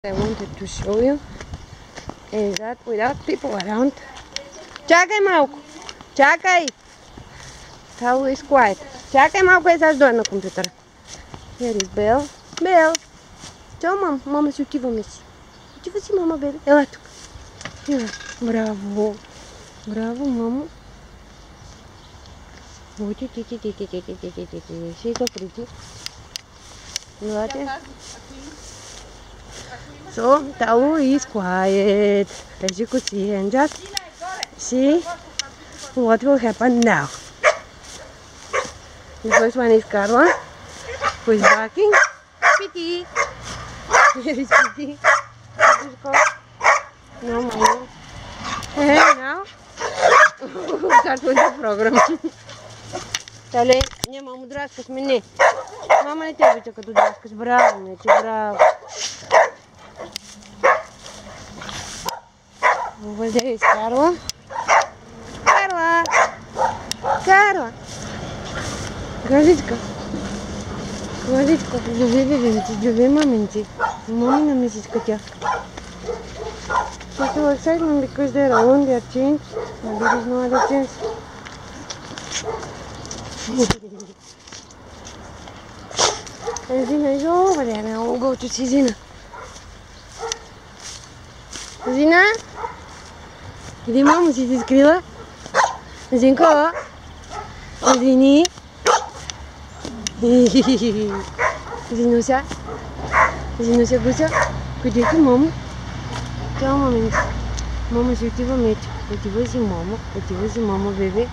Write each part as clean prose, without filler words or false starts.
I wanted to show you is that without people around. Čakaj малко! Čakaj! Tao is quiet. Čakaj малко и сега ще дойда на компютъра. Here is Belle. Belle! Чао, мам! Мама си отиваме си. Отива си, мама, бебе. Ела тук. Ела. Браво! Браво, мамо! She's so pretty. So Tao is quiet, as you could see, and just see what will happen now. The first one is Carla, who is barking. Kitty! Here is Kitty. No, Mama. Hey, now start with the program. Тале, не, маму драскаш ме, не. Мама не те обича като драскаш. Браво, мече, браво. Over there is Carla. Carla! Carla! Галичка! Галичка, люби любимци, люби маменци. Мамина мисичка тя. She's so excited because they're alone, they're changed, and there is no other chance. And Zina is over there now. We'll go to see Zina. Zina? Иди, мамо, си се скрила? Зинко? Зини? Зинуся? Зинуся гуся? Къде ти, мамо? Чао, маменци. Мама си отива мече. Отива си, мамо. Отива си, мамо, бебе.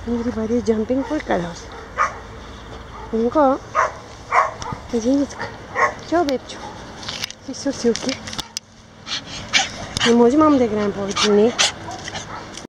Everybody is jumping for colors. Зинко? Зиничка. Чао, бебчо. Си so silky. Не може, мамо, да играем повече, не.